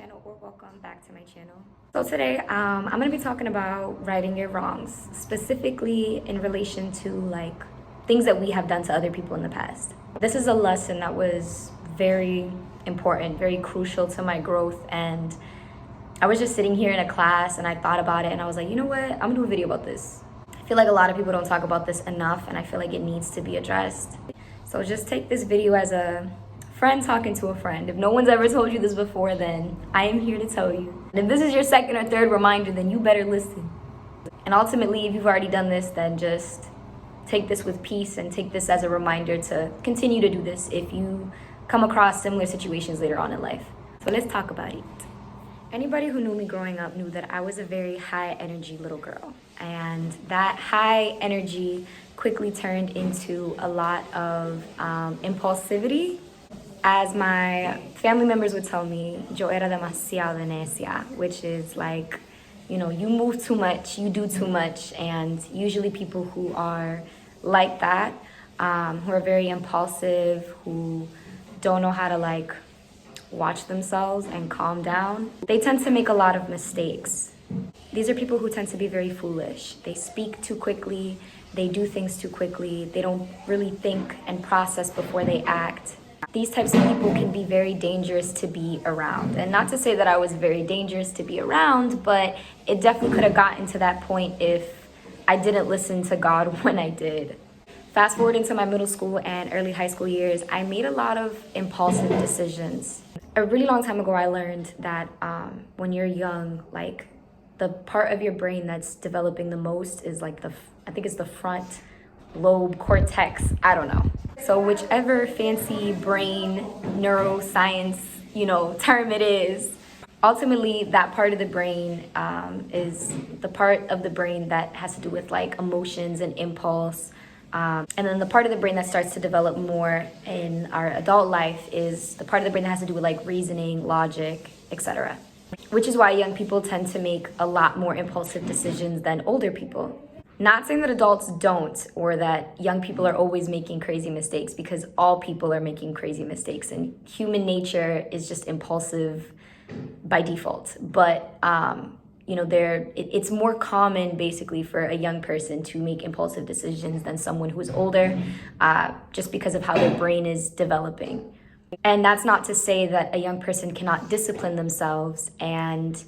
channel, or welcome back to my channel. So today I'm going to be talking about righting your wrongs, specifically in relation to like things that we have done to other people in the past. This is a lesson that was very important, very crucial to my growth, and I was just sitting here in a class and I thought about it and I was like, you know what, I'm gonna do a video about this. I feel like a lot of people don't talk about this enough, and I feel like it needs to be addressed. So just take this video as a friend talking to a friend. If no one's ever told you this before, then I am here to tell you. And if this is your second or third reminder, then you better listen. And ultimately, if you've already done this, then just take this with peace and take this as a reminder to continue to do this if you come across similar situations later on in life. So let's talk about it. Anybody who knew me growing up knew that I was a very high energy little girl. And that high energy quickly turned into a lot of impulsivity. As my family members would tell me, yo era demasiado necia, which is like, you know, you move too much, you do too much. And usually people who are like that, who are very impulsive, who don't know how to like watch themselves and calm down, they tend to make a lot of mistakes. These are people who tend to be very foolish. They speak too quickly, they do things too quickly, they don't really think and process before they act. These types of people can be very dangerous to be around. And not to say that I was very dangerous to be around, but it definitely could have gotten to that point if I didn't listen to God when I did. Fast forward into my middle school and early high school years, I made a lot of impulsive decisions. A really long time ago, I learned that when you're young, like the part of your brain that's developing the most is like I think it's the front lobe cortex, I don't know. So whichever fancy brain neuroscience, term it is, ultimately that part of the brain is the part of the brain that has to do with like emotions and impulse. And then the part of the brain that starts to develop more in our adult life is the part of the brain that has to do with like reasoning, logic, etc. Which is why young people tend to make a lot more impulsive decisions than older people. Not saying that adults don't, or that young people are always making crazy mistakes, because all people are making crazy mistakes and human nature is just impulsive by default. But it's more common basically for a young person to make impulsive decisions than someone who's older, just because of how their brain is developing. And that's not to say that a young person cannot discipline themselves and,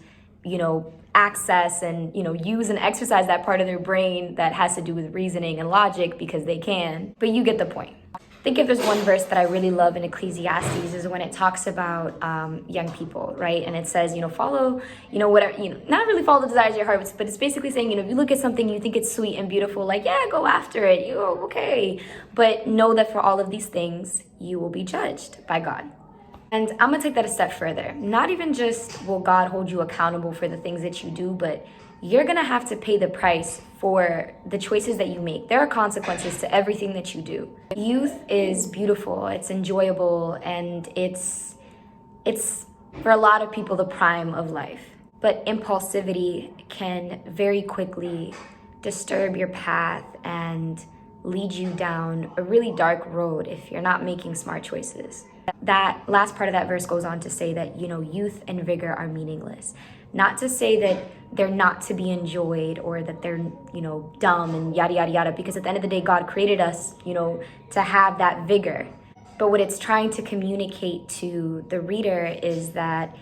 access and, use and exercise that part of their brain that has to do with reasoning and logic, because they can. But you get the point. I think if there's one verse that I really love in Ecclesiastes is when it talks about young people, right? And it says, follow, whatever, not really follow the desires of your heart, but it's basically saying, if you look at something, you think it's sweet and beautiful, like, yeah, go after it. Okay. But know that for all of these things, you will be judged by God. And I'm gonna take that a step further. Not even just will God hold you accountable for the things that you do, but you're gonna have to pay the price for the choices that you make. There are consequences to everything that you do. Youth is beautiful, it's enjoyable, and it's for a lot of people the prime of life. But impulsivity can very quickly disturb your path and lead you down a really dark road if you're not making smart choices. That last part of that verse goes on to say that, youth and vigor are meaningless. Not to say that they're not to be enjoyed or that they're, dumb and yada, yada, yada, because at the end of the day, God created us, to have that vigor. But what it's trying to communicate to the reader is that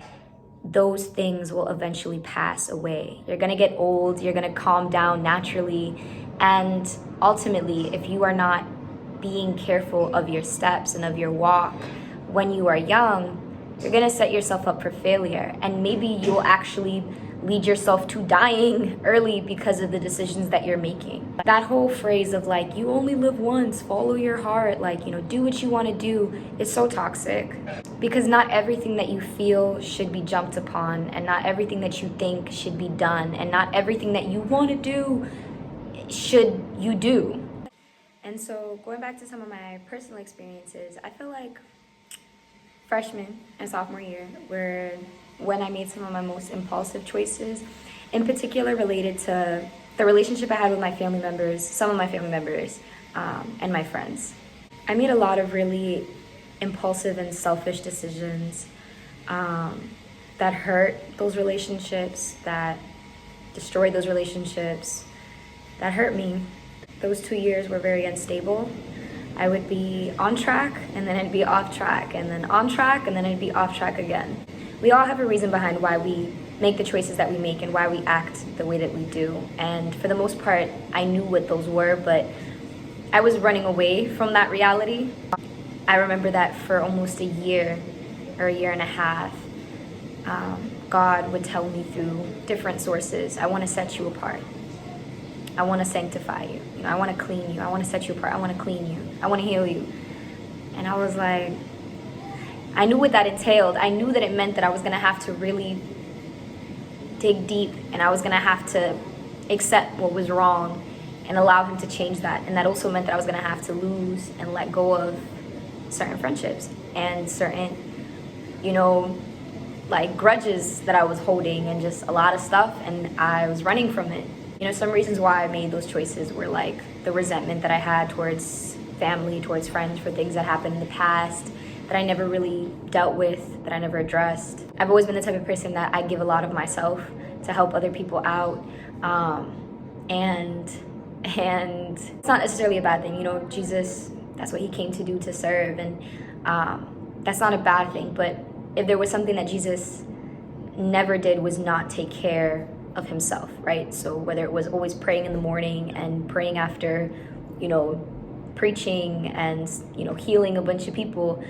those things will eventually pass away. You're gonna get old, you're gonna calm down naturally, and ultimately, if you are not being careful of your steps and of your walk when you are young, you're gonna set yourself up for failure, and maybe you'll actually lead yourself to dying early because of the decisions that you're making. That whole phrase of like, you only live once, follow your heart, like, do what you wanna do, is so toxic, because not everything that you feel should be jumped upon, and not everything that you think should be done, and not everything that you wanna do should you do. And so going back to some of my personal experiences, I feel like freshman and sophomore year were when I made some of my most impulsive choices, in particular related to the relationship I had with my family members, some of my family members, and my friends. I made a lot of really impulsive and selfish decisions that that hurt those relationships, that destroyed those relationships, that hurt me. Those 2 years were very unstable. I would be on track, and then I'd be off track, and then on track, and then I'd be off track again. We all have a reason behind why we make the choices that we make and why we act the way that we do. And for the most part, I knew what those were, but I was running away from that reality. I remember that for almost a year or a year and a half, God would tell me through different sources, I want to set you apart. I want to sanctify you. I want to clean you. I want to set you apart. I want to clean you. I want to heal you. And I was like, I knew what that entailed. I knew that it meant that I was going to have to really dig deep, and I was going to have to accept what was wrong and allow him to change that. And that also meant that I was going to have to lose and let go of certain friendships and certain, like grudges that I was holding and just a lot of stuff, and I was running from it. Some reasons why I made those choices were like the resentment that I had towards family, towards friends for things that happened in the past that I never really dealt with, that I never addressed. I've always been the type of person that I give a lot of myself to help other people out. And it's not necessarily a bad thing. Jesus, that's what he came to do, to serve. And that's not a bad thing. But if there was something that Jesus never did, was not take care of himself, right? So whether it was always praying in the morning and praying after, preaching and, healing a bunch of people,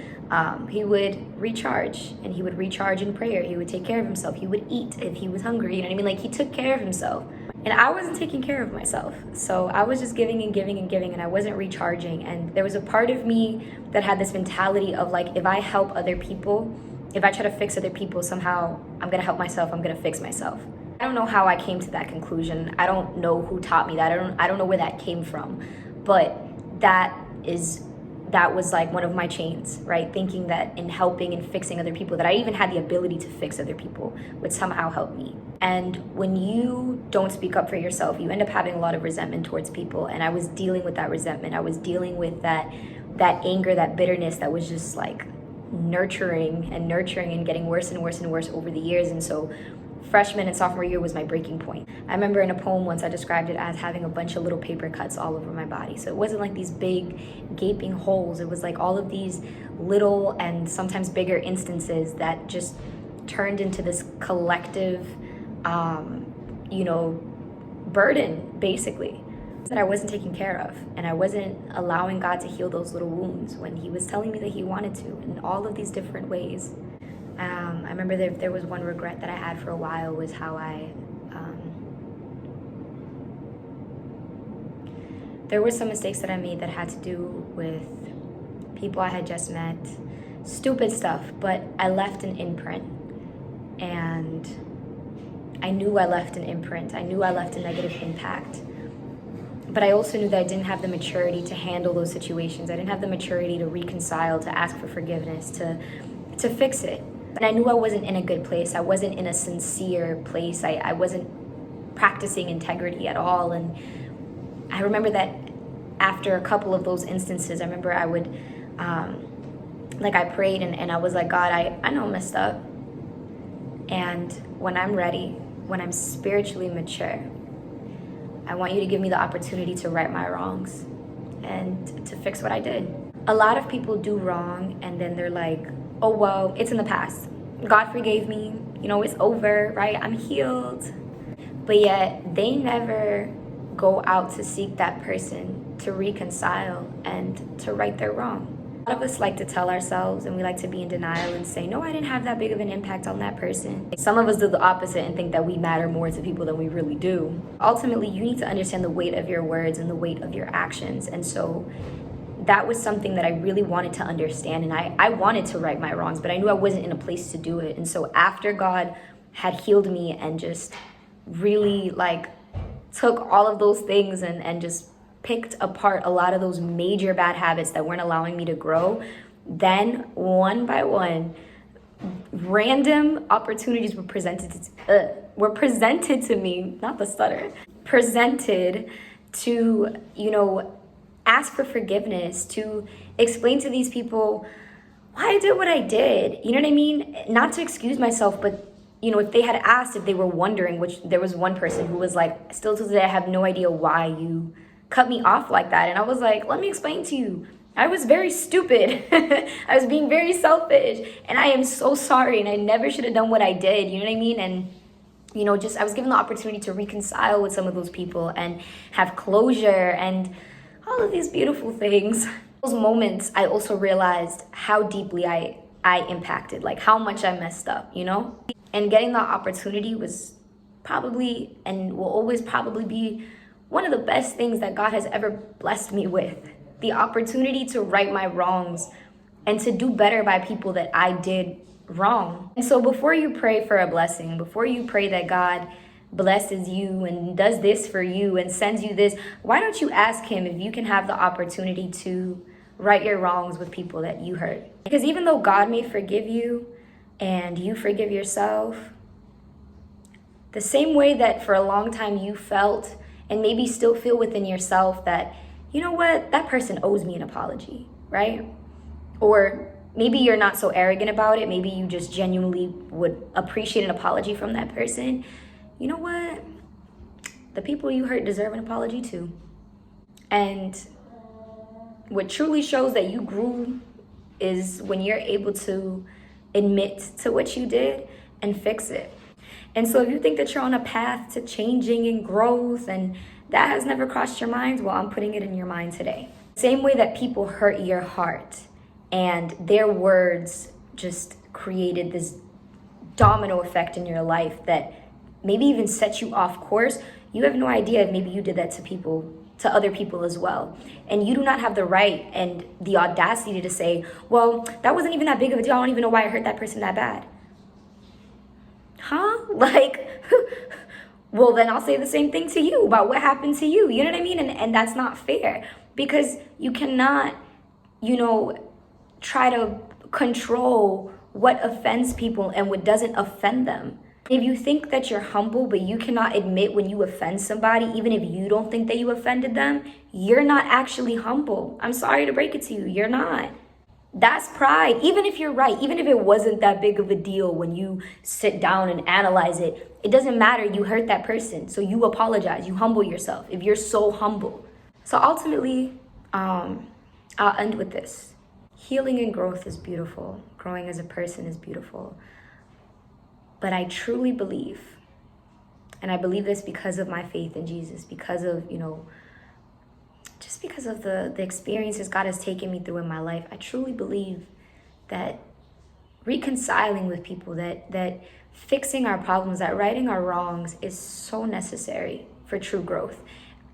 he would recharge, and he would recharge in prayer. He would take care of himself. He would eat if he was hungry. You know what I mean? Like, he took care of himself. And I wasn't taking care of myself. So I was just giving and giving and giving, and I wasn't recharging. And there was a part of me that had this mentality of like, if I help other people, if I try to fix other people, somehow I'm going to help myself. I'm going to fix myself. I don't know how I came to that conclusion. I don't know who taught me that. I don't know where that came from. But that was like one of my chains, right? Thinking that in helping and fixing other people, that I even had the ability to fix other people, would somehow help me. And when you don't speak up for yourself, you end up having a lot of resentment towards people. And I was dealing with that resentment. I was dealing with that anger, that bitterness that was just like nurturing and getting worse and worse and worse over the years. And so freshman and sophomore year was my breaking point. I remember in a poem once I described it as having a bunch of little paper cuts all over my body. So it wasn't like these big gaping holes. It was like all of these little and sometimes bigger instances that just turned into this collective, burden, basically, that I wasn't taking care of. And I wasn't allowing God to heal those little wounds when he was telling me that he wanted to in all of these different ways. I remember there was one regret that I had for a while, was how there were some mistakes that I made that had to do with people I had just met. Stupid stuff, but I left an imprint. And I knew I left an imprint. I knew I left a negative impact. But I also knew that I didn't have the maturity to handle those situations. I didn't have the maturity to reconcile, to ask for forgiveness, to fix it. And I knew I wasn't in a good place. I wasn't in a sincere place. I wasn't practicing integrity at all. And I remember that after a couple of those instances, I remember I would, I prayed and I was like, God, I know I messed up. And when I'm ready, when I'm spiritually mature, I want you to give me the opportunity to right my wrongs and to fix what I did. A lot of people do wrong and then they're like, oh, well, it's in the past. God forgave me. It's over, right? I'm healed. But yet they never go out to seek that person to reconcile and to right their wrong. A lot of us like to tell ourselves, and we like to be in denial and say, no, I didn't have that big of an impact on that person. Some of us do the opposite and think that we matter more to people than we really do. Ultimately, you need to understand the weight of your words and the weight of your actions. And so that was something that I really wanted to understand. And I wanted to right my wrongs, but I knew I wasn't in a place to do it. And so after God had healed me and just really took all of those things and just picked apart a lot of those major bad habits that weren't allowing me to grow, then one by one, random opportunities were presented to me, not the stutter, presented to, ask for forgiveness, to explain to these people why I did what I did. You know what I mean? Not to excuse myself, but if they had asked, if they were wondering, which there was one person who was like, still to today, I have no idea why you cut me off like that. And I was like, let me explain to you. I was very stupid. I was being very selfish. And I am so sorry. And I never should have done what I did. You know what I mean? And, just I was given the opportunity to reconcile with some of those people and have closure and all of these beautiful things. Those moments, I also realized how deeply I impacted, like how much I messed up, And getting that opportunity was probably and will always probably be one of the best things that God has ever blessed me with. The opportunity to right my wrongs and to do better by people that I did wrong. And so before you pray for a blessing, before you pray that God blesses you and does this for you and sends you this, why don't you ask him if you can have the opportunity to right your wrongs with people that you hurt? Because even though God may forgive you and you forgive yourself, the same way that for a long time you felt and maybe still feel within yourself that, you know what, that person owes me an apology, right? Or maybe you're not so arrogant about it. Maybe you just genuinely would appreciate an apology from that person. You know what? The people you hurt deserve an apology too. And what truly shows that you grew is when you're able to admit to what you did and fix it. And so if you think that you're on a path to changing and growth and that has never crossed your mind, well, I'm putting it in your mind today. Same way that people hurt your heart and their words just created this domino effect in your life that maybe even set you off course. You have no idea if maybe you did that to other people as well. And you do not have the right and the audacity to say, well, that wasn't even that big of a deal. I don't even know why I hurt that person that bad. Huh? Well, then I'll say the same thing to you about what happened to you. You know what I mean? And that's not fair because you cannot, try to control what offends people and what doesn't offend them. If you think that you're humble, but you cannot admit when you offend somebody, even if you don't think that you offended them, you're not actually humble. I'm sorry to break it to you. You're not. That's pride. Even if you're right, even if it wasn't that big of a deal when you sit down and analyze it, it doesn't matter. You hurt that person. So you apologize. You humble yourself if you're so humble. So ultimately, I'll end with this. Healing and growth is beautiful. Growing as a person is beautiful. But I truly believe, and I believe this because of my faith in Jesus, because of, just because of the experiences God has taken me through in my life, I truly believe that reconciling with people, that fixing our problems, that righting our wrongs is so necessary for true growth.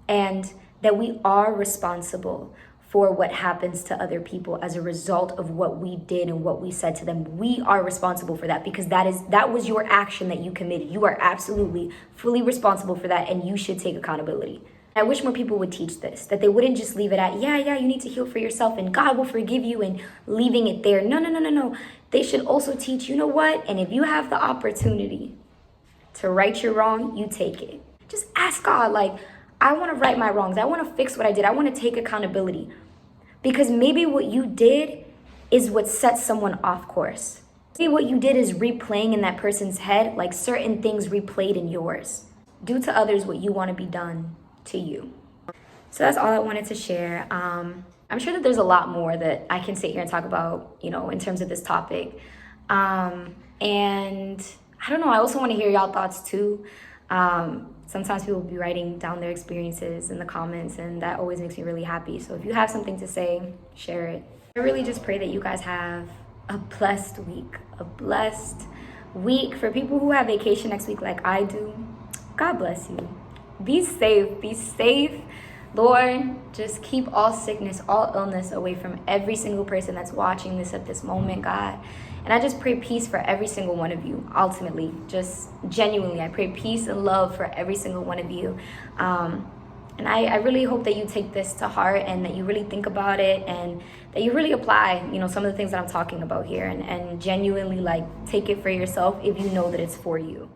And that we are responsible for what happens to other people as a result of what we did and what we said to them. We are responsible for that because that was your action that you committed. You are absolutely fully responsible for that and you should take accountability. I wish more people would teach this, that they wouldn't just leave it at, yeah, you need to heal for yourself and God will forgive you and leaving it there. No. They should also teach, you know what? And if you have the opportunity to right your wrong, you take it. Just ask God, I want to right my wrongs. I want to fix what I did. I want to take accountability. Because maybe what you did is what sets someone off course. Maybe what you did is replaying in that person's head, like certain things replayed in yours. Do to others what you want to be done to you. So that's all I wanted to share. I'm sure that there's a lot more that I can sit here and talk about, in terms of this topic. And I don't know, I also want to hear y'all thoughts too. Sometimes people will be writing down their experiences in the comments, and that always makes me really happy. So if you have something to say, share it. I really just pray that you guys have a blessed week. For people who have vacation next week like I do, God bless you. Be safe. Lord, just keep all sickness, all illness away from every single person that's watching this at this moment, God. And I just pray peace for every single one of you, ultimately. Just genuinely, I pray peace and love for every single one of you. And I really hope that you take this to heart and that you really think about it and that you really apply, some of the things that I'm talking about here and genuinely, take it for yourself if you know that it's for you.